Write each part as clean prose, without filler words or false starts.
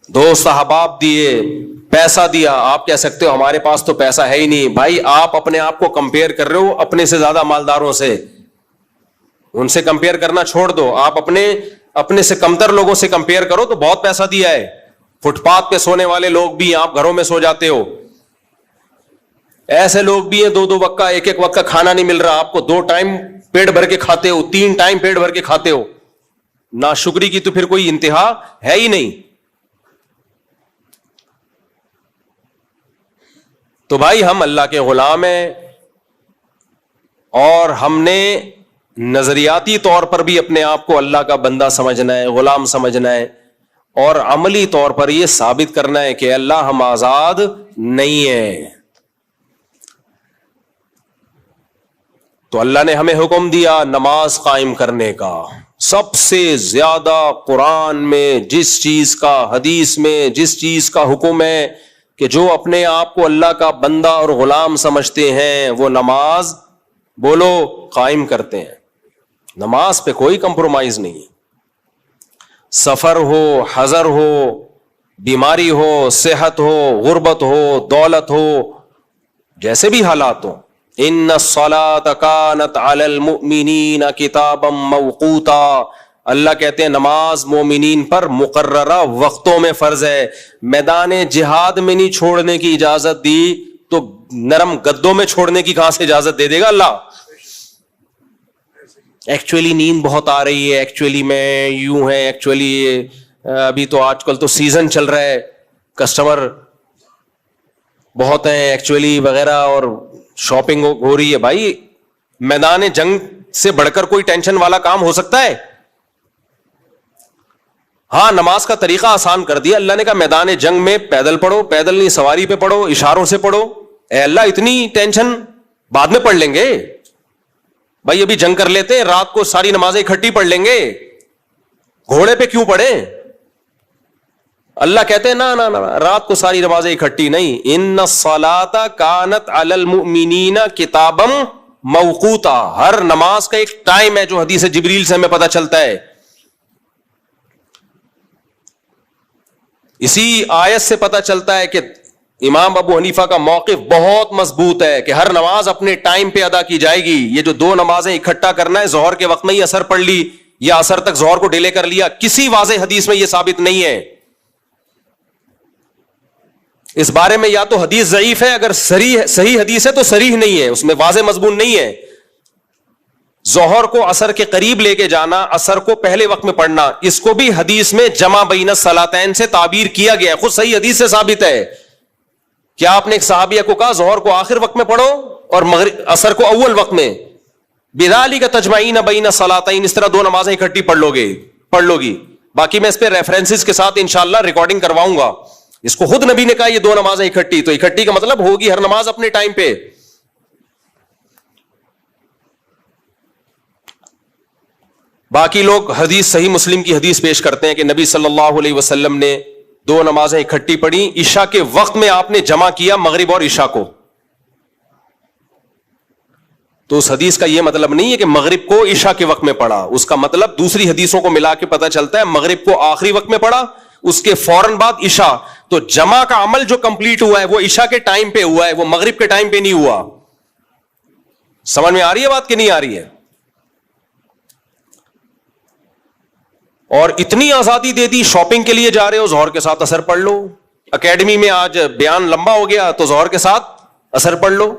دوست احباب دیے، پیسہ دیا. آپ کہہ سکتے ہو ہمارے پاس تو پیسہ ہے ہی نہیں. بھائی آپ اپنے آپ کو کمپیئر کر رہے ہو اپنے سے زیادہ مالداروں سے. ان سے کمپیئر کرنا چھوڑ دو. آپ اپنے سے کمتر لوگوں سے کمپیئر کرو تو بہت پیسہ دیا ہے. فٹ پاتھ پہ سونے والے لوگ بھی، آپ گھروں میں سو جاتے ہو. ایسے لوگ بھی ہیں 2 وقت کا، 1 وقت کا کھانا نہیں مل رہا. آپ کو 2 ٹائم پیٹ بھر کے کھاتے ہو، 3 ٹائم پیٹ بھر کے کھاتے ہو. ناشکری کی تو پھر کوئی انتہا ہے ہی نہیں. تو بھائی ہم اللہ کے غلام ہیں، اور ہم نے نظریاتی طور پر بھی اپنے آپ کو اللہ کا بندہ سمجھنا ہے، غلام سمجھنا ہے، اور عملی طور پر یہ ثابت کرنا ہے کہ اللہ ہم آزاد نہیں ہیں. تو اللہ نے ہمیں حکم دیا نماز قائم کرنے کا. سب سے زیادہ قرآن میں جس چیز کا، حدیث میں جس چیز کا حکم ہے کہ جو اپنے آپ کو اللہ کا بندہ اور غلام سمجھتے ہیں وہ نماز بولو قائم کرتے ہیں. نماز پہ کوئی کمپرومائز نہیں. سفر ہو، حضر ہو، بیماری ہو، صحت ہو، غربت ہو، دولت ہو، جیسے بھی حالات ہو. ان الصلاۃ کانت علی المؤمنین کتابا موقوتا. اللہ کہتے ہیں نماز مومنین پر مقررہ وقتوں میں فرض ہے. میدان جہاد میں نہیں چھوڑنے کی اجازت دی تو نرم گدوں میں چھوڑنے کی کہاں سے اجازت دے دے گا اللہ؟ ایکچولی نیند بہت آ رہی ہے، ایکچولی میں یوں ہے، ایکچولی ابھی تو آج کل تو سیزن چل رہا ہے، کسٹمر بہت ہیں ایکچولی وغیرہ، اور شاپنگ ہو رہی ہے. بھائی میدان جنگ سے بڑھ کر کوئی ٹینشن والا کام ہو سکتا ہے؟ ہاں نماز کا طریقہ آسان کر دیا اللہ نے. کہا میدان جنگ میں پیدل پڑھو، پیدل نہیں سواری پہ پڑھو، اشاروں سے پڑھو. اے اللہ اتنی ٹینشن بعد میں پڑھ لیں گے. بھائی ابھی جنگ کر لیتے ہیں، رات کو ساری نمازیں اکٹھی پڑھ لیں گے. گھوڑے پہ کیوں پڑھیں؟ اللہ کہتے ہیں نا نا نا، رات کو ساری نمازیں اکٹھی نہیں. ان الصلاۃ کانت علی المؤمنین کتابا موقوتا. ہر نماز کا ایک ٹائم ہے جو حدیث جبریل سے ہمیں پتہ چلتا ہے. اسی آیت سے پتہ چلتا ہے کہ امام ابو حنیفہ کا موقف بہت مضبوط ہے کہ ہر نماز اپنے ٹائم پہ ادا کی جائے گی. یہ جو 2 نمازیں اکٹھا کرنا ہے، ظہر کے وقت میں ہی عصر پڑھ لی یا عصر تک ظہر کو ڈیلے کر لیا، کسی واضح حدیث میں یہ ثابت نہیں ہے. اس بارے میں یا تو حدیث ضعیف ہے، اگر صحیح حدیث ہے تو صریح نہیں ہے، اس میں واضح مضمون نہیں ہے. ظہر کو عصر کے قریب لے کے جانا، عصر کو پہلے وقت میں پڑھنا، اس کو بھی حدیث میں جمع بین الصلاتین سے تعبیر کیا گیا ہے، خود صحیح حدیث سے ثابت ہے. کیا آپ نے ایک صحابیہ کو کہا ظہر کو آخر وقت میں پڑھو اور عصر کو اول وقت میں؟ بذالک تجمعین بین الصلاتین، اس طرح 2 نمازیں اکٹھی پڑھ لو گی. باقی میں اس پہ ریفرنسز کے ساتھ انشاءاللہ ریکارڈنگ کرواؤں گا. اس کو خود نبی نے کہا یہ 2 نمازیں اکٹھی، تو اکٹھی کا مطلب ہوگی ہر نماز اپنے ٹائم پہ. باقی لوگ حدیث صحیح مسلم کی حدیث پیش کرتے ہیں کہ نبی صلی اللہ علیہ وسلم نے 2 نمازیں اکٹھی پڑھی. عشاء کے وقت میں آپ نے جمع کیا مغرب اور عشاء کو. تو اس حدیث کا یہ مطلب نہیں ہے کہ مغرب کو عشاء کے وقت میں پڑھا. اس کا مطلب دوسری حدیثوں کو ملا کے پتہ چلتا ہے مغرب کو آخری وقت میں پڑھا، اس کے فوراً بعد عشاء. تو جمع کا عمل جو کمپلیٹ ہوا ہے وہ عشاء کے ٹائم پہ ہوا ہے، وہ مغرب کے ٹائم پہ نہیں ہوا. سمجھ میں آ رہی ہے بات کہ نہیں آ رہی ہے؟ اور اتنی آزادی دے دی، شاپنگ کے لیے جا رہے ہو ظہر کے ساتھ عصر پڑھ لو. اکیڈمی میں آج بیان لمبا ہو گیا تو ظہر کے ساتھ عصر پڑھ لو.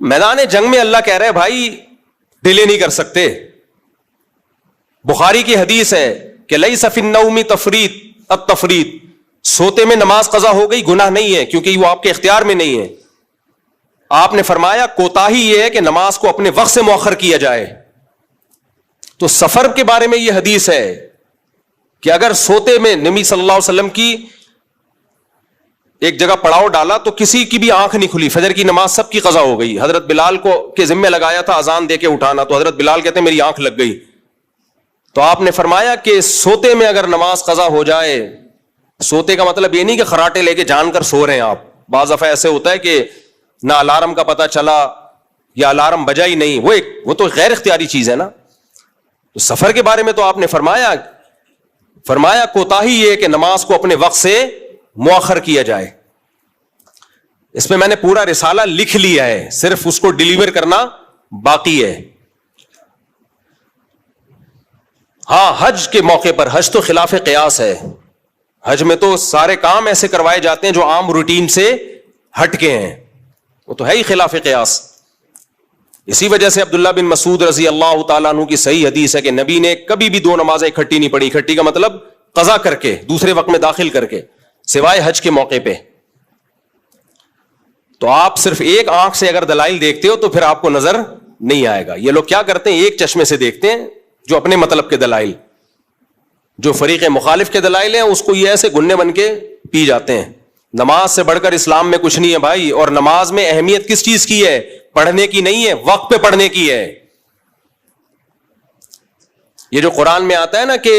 میدان جنگ میں اللہ کہہ رہے بھائی ڈیلے نہیں کر سکتے. بخاری کی حدیث ہے کہ لیس فی النوم التفریط، سوتے میں نماز قضا ہو گئی گناہ نہیں ہے، کیونکہ وہ آپ کے اختیار میں نہیں ہے. آپ نے فرمایا کوتاہی یہ ہے کہ نماز کو اپنے وقت سے مؤخر کیا جائے. تو سفر کے بارے میں یہ حدیث ہے کہ اگر سوتے میں نبی صلی اللہ علیہ وسلم کی ایک جگہ پڑاؤ ڈالا تو کسی کی بھی آنکھ نہیں کھلی، فجر کی نماز سب کی قضا ہو گئی. حضرت بلال کو کے ذمہ لگایا تھا اذان دے کے اٹھانا، تو حضرت بلال کہتے ہیں میری آنکھ لگ گئی. تو آپ نے فرمایا کہ سوتے میں اگر نماز قضا ہو جائے، سوتے کا مطلب یہ نہیں کہ خراٹے لے کے جان کر سو رہے ہیں آپ. بعض دفعہ ایسے ہوتا ہے کہ نہ الارم کا پتہ چلا یا الارم بجا ہی نہیں، وہ تو غیر اختیاری چیز ہے نا. تو سفر کے بارے میں تو آپ نے فرمایا فرمایا کوتاہی یہ کہ نماز کو اپنے وقت سے مؤخر کیا جائے. اس میں نے پورا رسالہ لکھ لیا ہے, صرف اس کو ڈیلیور کرنا باقی ہے. ہاں, حج کے موقع پر, حج تو خلاف قیاس ہے. حج میں تو سارے کام ایسے کروائے جاتے ہیں جو عام روٹین سے ہٹ کے ہیں, وہ تو ہے ہی خلاف قیاس. اسی وجہ سے عبداللہ بن مسعود رضی اللہ تعالیٰ عنہ کی صحیح حدیث ہے کہ نبی نے کبھی بھی 2 نمازیں اکٹھی نہیں پڑھی. اکٹھی کا مطلب قضا کر کے, دوسرے وقت میں داخل کر کے, سوائے حج کے موقع پہ. تو آپ صرف ایک آنکھ سے اگر دلائل دیکھتے ہو تو پھر آپ کو نظر نہیں آئے گا. یہ لوگ کیا کرتے ہیں, ایک چشمے سے دیکھتے ہیں, جو اپنے مطلب کے دلائل, جو فریق مخالف کے دلائل ہیں اس کو یہ ایسے گنے بن کے پی جاتے ہیں. نماز سے بڑھ کر اسلام میں کچھ نہیں ہے بھائی. اور نماز میں اہمیت کس چیز کی ہے؟ پڑھنے کی نہیں ہے, وقت پہ پڑھنے کی ہے. یہ جو قرآن میں آتا ہے نا کہ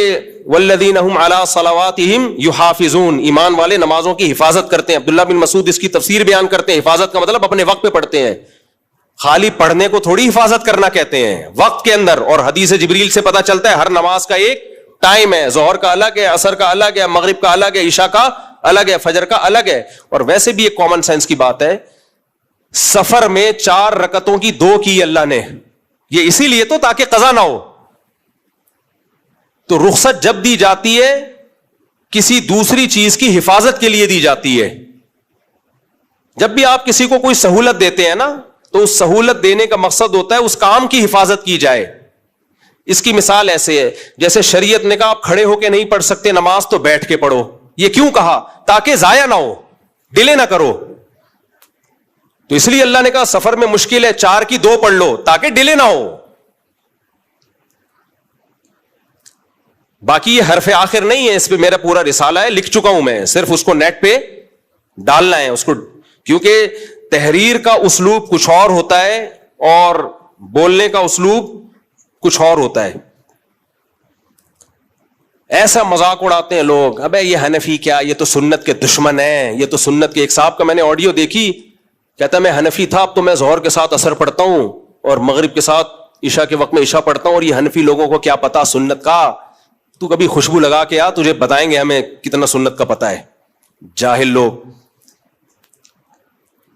والذین هم علی صلواتہم یحافظون, ایمان والے نمازوں کی حفاظت کرتے ہیں. عبداللہ بن مسعود اس کی تفسیر بیان کرتے ہیں, حفاظت کا مطلب اپنے وقت پہ پڑھتے ہیں. خالی پڑھنے کو تھوڑی حفاظت کرنا کہتے ہیں, وقت کے اندر. اور حدیث جبریل سے پتا چلتا ہے ہر نماز کا ایک ٹائم ہے, ظہر کا الگ ہے, عصر کا الگ ہے, مغرب کا الگ ہے, عشاء کا الگ ہے, فجر کا الگ ہے. اور ویسے بھی ایک کامن سینس کی بات ہے, سفر میں 4 رکعتوں کی 2 کی اللہ نے, یہ اسی لیے تو تاکہ قضا نہ ہو. تو رخصت جب دی جاتی ہے کسی دوسری چیز کی حفاظت کے لیے دی جاتی ہے. جب بھی آپ کسی کو کوئی سہولت دیتے ہیں نا, تو اس سہولت دینے کا مقصد ہوتا ہے اس کام کی حفاظت کی جائے. اس کی مثال ایسے ہے جیسے شریعت نے کہا آپ کھڑے ہو کے نہیں پڑھ سکتے نماز تو بیٹھ کے پڑھو. یہ کیوں کہا؟ تاکہ ضائع نہ ہو, ڈیلے نہ کرو. تو اس لیے اللہ نے کہا سفر میں مشکل ہے 4 کی 2 پڑھ لو تاکہ ڈیلے نہ ہو. باقی یہ حرف آخر نہیں ہے, اس پہ میرا پورا رسالہ ہے, لکھ چکا ہوں میں, صرف اس کو نیٹ پہ ڈالنا ہے اس کو. کیونکہ تحریر کا اسلوب کچھ اور ہوتا ہے اور بولنے کا اسلوب کچھ اور ہوتا ہے. ایسا مذاق اڑاتے ہیں لوگ, ابے یہ حنفی کیا, یہ تو سنت کے دشمن ہیں, یہ تو سنت کے. ایک صاحب کا میں نے آڈیو دیکھی, کہتا میں حنفی تھا, اب تو میں ظہر کے ساتھ عصر پڑھتا ہوں اور مغرب کے ساتھ عشاء کے وقت میں عشاء پڑھتا ہوں, اور یہ حنفی لوگوں کو کیا پتا سنت کا. تو کبھی خوشبو لگا کے آ, تجھے بتائیں گے ہمیں کتنا سنت کا پتا ہے. جاہل لوگ.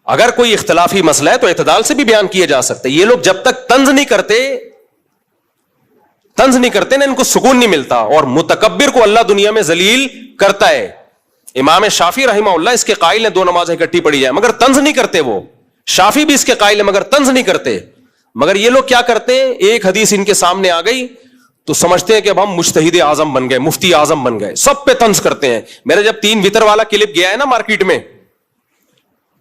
اگر کوئی اختلافی مسئلہ ہے تو اعتدال سے بھی بیان کیا جا سکتا ہے. یہ لوگ جب تک طنز نہیں کرتے نا, ان کو سکون نہیں ملتا. اور متکبر کو اللہ دنیا میں ذلیل کرتا ہے. امام شافعی رحمہ اللہ اس کے قائل ہیں 2 نمازیں اکٹھی پڑھی جائیں, مگر طنز نہیں کرتے. وہ شافعی بھی اس کے قائل ہیں مگر طنز نہیں کرتے. مگر یہ لوگ کیا کرتے ہیں, ایک حدیث ان کے سامنے آ گئی تو سمجھتے ہیں کہ اب ہم مجتہد اعظم بن گئے, مفتی اعظم بن گئے, سب پہ طنز کرتے ہیں. میرا جب 3 وتر والا کلپ گیا ہے نا مارکیٹ میں,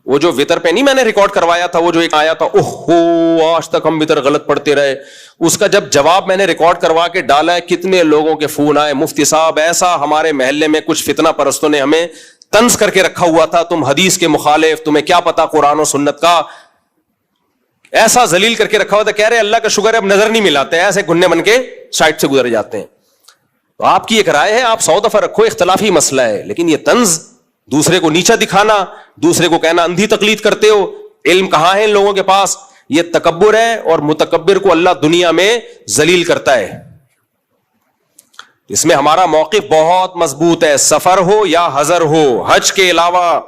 وہ جو وتر پہ نہیں میں نے ریکارڈ کروایا تھا, وہ جو ایک آیا تھا اوہو آج تک ہم وتر غلط پڑھتے رہے, اس کا جب جواب میں نے ریکارڈ کروا کے ڈالا ہے, کتنے لوگوں کے فون آئے, مفتی صاحب ایسا ہمارے محلے میں کچھ فتنہ پرستوں نے ہمیں طنز کر کے رکھا ہوا تھا, تم حدیث کے مخالف, تمہیں کیا پتا قرآن و سنت کا, ایسا ذلیل کر کے رکھا ہوا تھا. کہہ رہے اللہ کا شکر ہے اب نظر نہیں ملاتے, ایسے گھننے بن کے سائڈ سے گزر جاتے ہیں. تو آپ کی ایک رائے ہے, آپ 100 دفعہ رکھو, اختلافی مسئلہ ہے, لیکن یہ طنز, دوسرے کو نیچا دکھانا, دوسرے کو کہنا اندھی تقلید کرتے ہو, علم کہاں ہے ان لوگوں کے پاس, یہ تکبر ہے. اور متکبر کو اللہ دنیا میں ذلیل کرتا ہے. اس میں ہمارا موقف بہت مضبوط ہے, سفر ہو یا حضر ہو, حج کے علاوہ